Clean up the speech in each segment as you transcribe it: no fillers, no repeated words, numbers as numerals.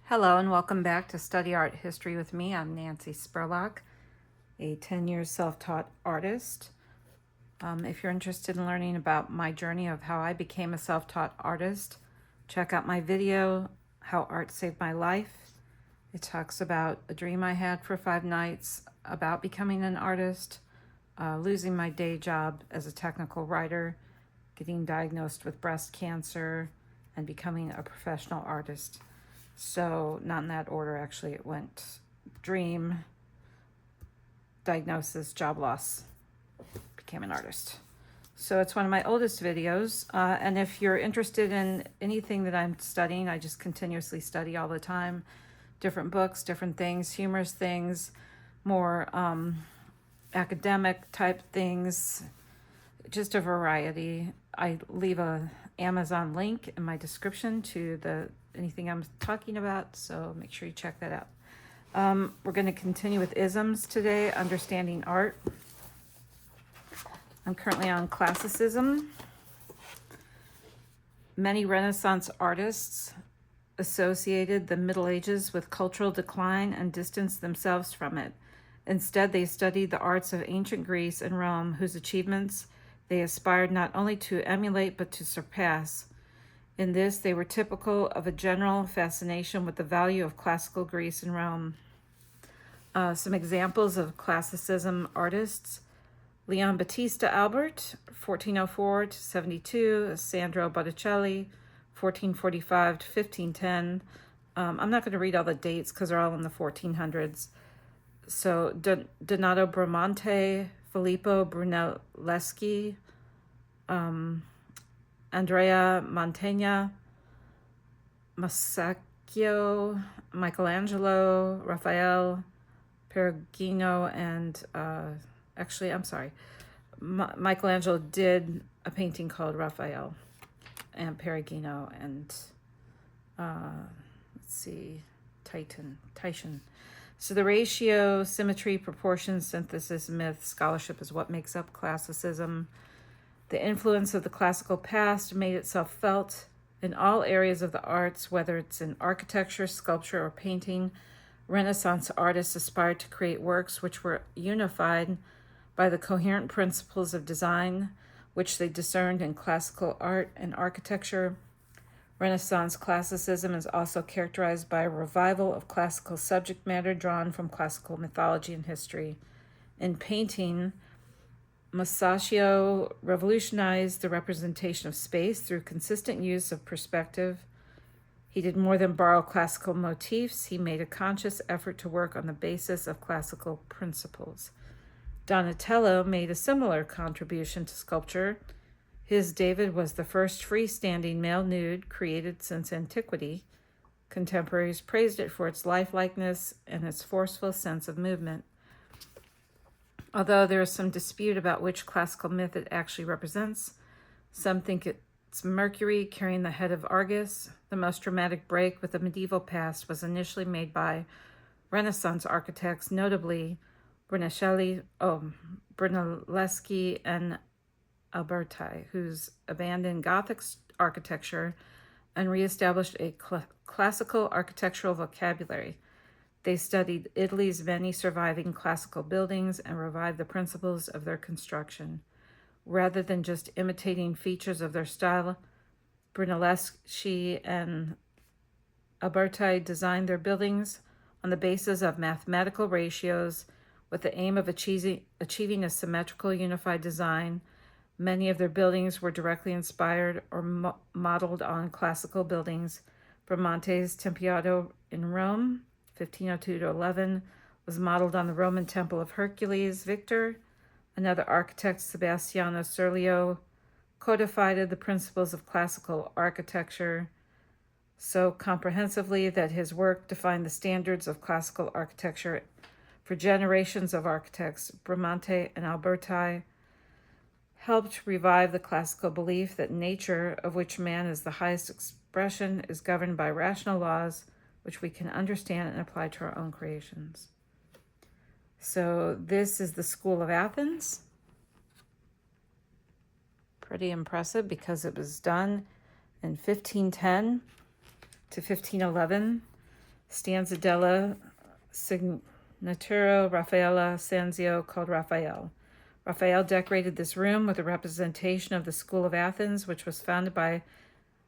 Hello and welcome back to Study Art History with me. I'm Nancy Spurlock, a 10-year self-taught artist. If you're interested in learning about my journey of how I became a self-taught artist, check out my video, How Art Saved My Life. It talks about a dream I had for 5 nights about becoming an artist, losing my day job as a technical writer, getting diagnosed with breast cancer, and becoming a professional artist. So not in that order, actually. It went dream, diagnosis, job loss, became an artist. So it's one of my oldest videos. And if you're interested in anything that I'm studying, I just continuously study all the time. Different books, different things, humorous things, more academic type things, just a variety. I leave a Amazon link in my description to anything I'm talking about, so make sure you check that out. We're going to continue with isms today, understanding art. I'm currently on Classicism. Many Renaissance artists associated the Middle Ages with cultural decline and distanced themselves from it. Instead, they studied the arts of ancient Greece and Rome, whose achievements they aspired not only to emulate but to surpass. In this, they were typical of a general fascination with the value of classical Greece and Rome. Some examples of Classicism artists: Leon Battista Albert, 1404 to 72, Sandro Botticelli, 1445 to 1510. I'm not going to read all the dates because they're all in the 1400s. So Donato Bramante, Filippo Brunelleschi, Andrea Mantegna, Masaccio, Michelangelo, Raphael, Perugino, and Michelangelo did a painting called Raphael, and Perugino, and Titian. So the ratio, symmetry, proportion, synthesis, myth, scholarship is what makes up Classicism. The influence of the classical past made itself felt in all areas of the arts, whether it's in architecture, sculpture, or painting. Renaissance artists aspired to create works which were unified by the coherent principles of design, which they discerned in classical art and architecture. Renaissance classicism is also characterized by a revival of classical subject matter drawn from classical mythology and history. In painting, Masaccio revolutionized the representation of space through consistent use of perspective. He did more than borrow classical motifs. He made a conscious effort to work on the basis of classical principles. Donatello made a similar contribution to sculpture. His David was the first freestanding male nude created since antiquity. Contemporaries praised it for its lifelikeness and its forceful sense of movement. Although there is some dispute about which classical myth it actually represents, some think it's Mercury carrying the head of Argus. The most dramatic break with the medieval past was initially made by Renaissance architects, notably Brunelleschi and Alberti, who's abandoned Gothic architecture and reestablished a classical architectural vocabulary. They studied Italy's many surviving classical buildings and revived the principles of their construction. Rather than just imitating features of their style, Brunelleschi and Alberti designed their buildings on the basis of mathematical ratios with the aim of achieving a symmetrical, unified design. Many of their buildings were directly inspired or modeled on classical buildings. Bramante's Tempiato in Rome, 1502 to 11, was modeled on the Roman Temple of Hercules Victor. Another architect, Sebastiano Serlio, codified the principles of classical architecture so comprehensively that his work defined the standards of classical architecture for generations of architects. Bramante and Alberti helped revive the classical belief that nature, of which man is the highest expression, is governed by rational laws which we can understand and apply to our own creations. So this is the School of Athens. Pretty impressive because it was done in 1510 to 1511. stanza della Signatura Raffaella Sanzio called Raphael. Raphael decorated this room with a representation of the school of Athens, which was founded by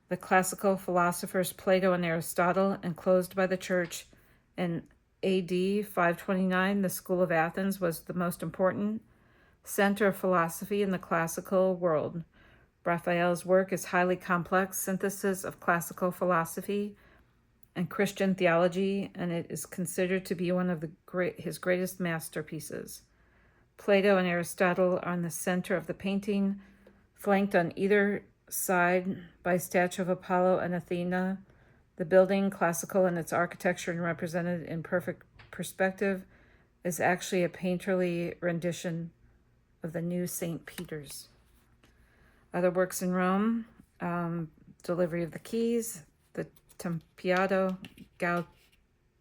the classical philosophers Plato and Aristotle and closed by the church in AD 529. The school of Athens was the most important center of philosophy in the classical world. Raphael's work is highly complex synthesis of classical philosophy and Christian theology, and it is considered to be one of his greatest masterpieces. Plato and Aristotle are in the center of the painting, flanked on either side by a statue of Apollo and Athena. The building, classical in its architecture and represented in perfect perspective, is actually a painterly rendition of the new St. Peter's. Other works in Rome, Delivery of the Keys, the Tempiato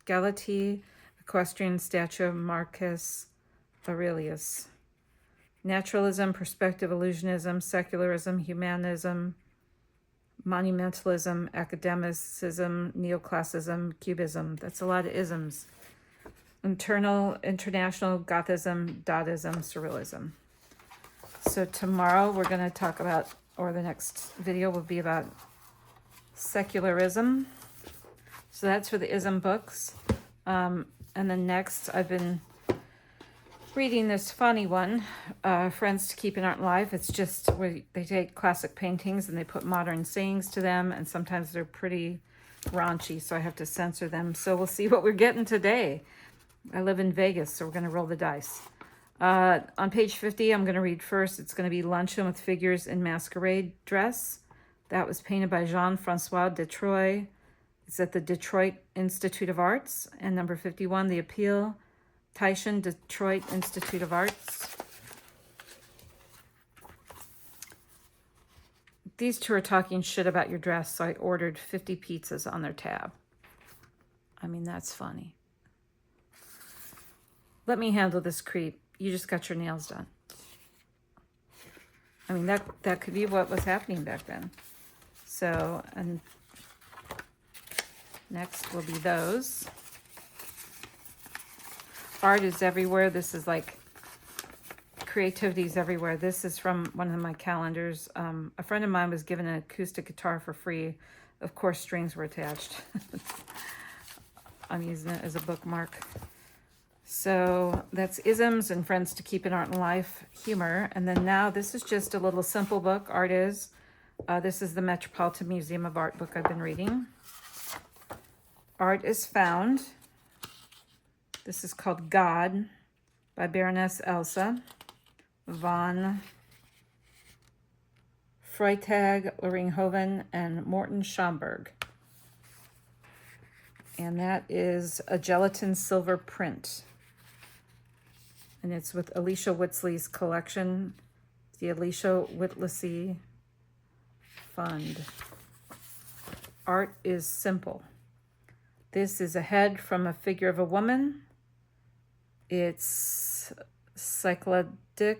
Galati, equestrian statue of Marcus Aurelius. Naturalism, perspective, illusionism, secularism, humanism, monumentalism, academicism, neoclassicism, cubism. That's a lot of isms. International Gothism, Dadaism, Surrealism. So tomorrow we're going to talk about, or the next video will be about secularism. So that's for the ism books. And then next I've been reading this funny one, Friends to Keep in Art and Life. It's just where they take classic paintings and they put modern sayings to them, and sometimes they're pretty raunchy, so I have to censor them. So we'll see what we're getting today. I live in Vegas, so we're going to roll the dice. On page 50, I'm going to read first. It's going to be Luncheon with Figures in Masquerade Dress. That was painted by Jean-Francois Detroit. It's at the Detroit Institute of Arts. And number 51, The Appeal, Titian, Detroit Institute of Arts. These two are talking shit about your dress, so I ordered 50 pizzas on their tab. I mean, that's funny. Let me handle this creep. You just got your nails done. I mean, that could be what was happening back then. So, and next will be those. Art is everywhere. This is like creativity is everywhere. This is from one of my calendars. A friend of mine was given an acoustic guitar for free. Of course, strings were attached. I'm using it as a bookmark. So that's isms and Friends to Keep in Art and Life, humor. And then now this is just a little simple book, Art Is. This is the Metropolitan Museum of Art book I've been reading. Art is Found. This is called God by Baroness Elsa von Freytag, Loringhoven, and Morton Schomburg. And that is a gelatin silver print. And it's with Alicia Whitley's collection, the Alicia Whitley Fund. Art is simple. This is a head from a figure of a woman. It's Cycladic,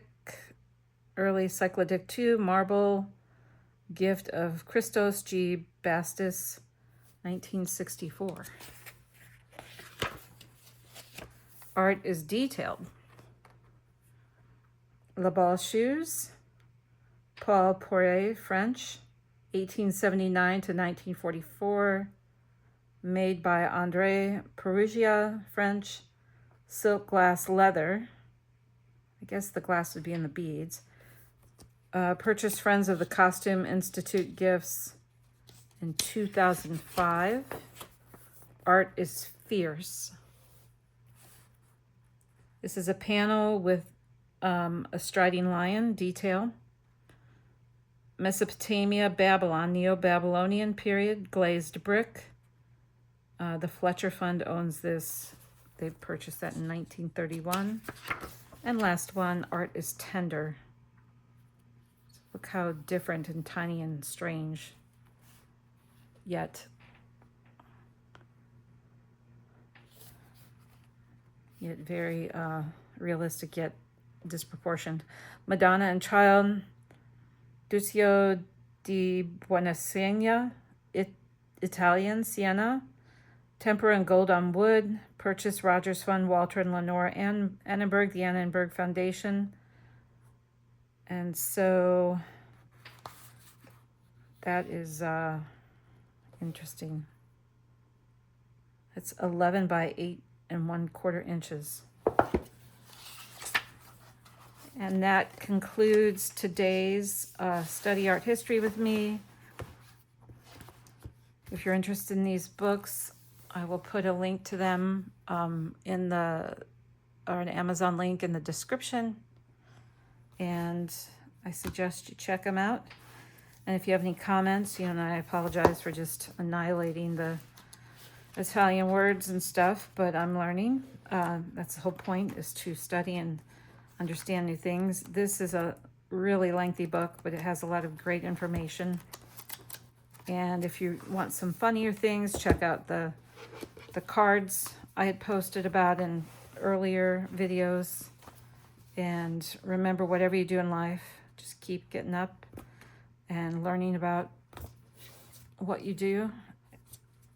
early Cycladic 2, marble, gift of Christos G. Bastis, 1964. Art is detailed. La Balle Shoes, Paul Poiret, French, 1879 to 1944, made by André Perugia, French, silk glass leather. I guess the glass would be in the beads. Purchased Friends of the Costume Institute gifts in 2005. Art is fierce. This is a panel with a striding lion detail. Mesopotamia, Babylon, Neo-Babylonian period, glazed brick. The Fletcher Fund owns this. They purchased that in 1931. And last one, Art is Tender. Look how different and tiny and strange, yet very realistic, yet disproportioned. Madonna and Child, Duccio di Buonasegna, Italian, Siena, Temper and Gold on Wood, Purchase Rogers Fund, Walter and Lenore Annenberg, the Annenberg Foundation. And so that is interesting. It's 11 by 8 1/4 inches. And that concludes today's Study Art History with me. If you're interested in these books, I will put a link to them in the, or an Amazon link in the description. And I suggest you check them out. And if you have any comments, and I apologize for just annihilating the Italian words and stuff, but I'm learning. That's the whole point, is to study and understand new things. This is a really lengthy book, but it has a lot of great information. And if you want some funnier things, check out the cards I had posted about in earlier videos. And remember, whatever you do in life, just keep getting up and learning about what you do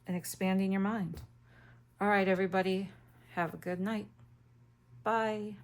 and expanding your mind. All right, everybody, have a good night. Bye.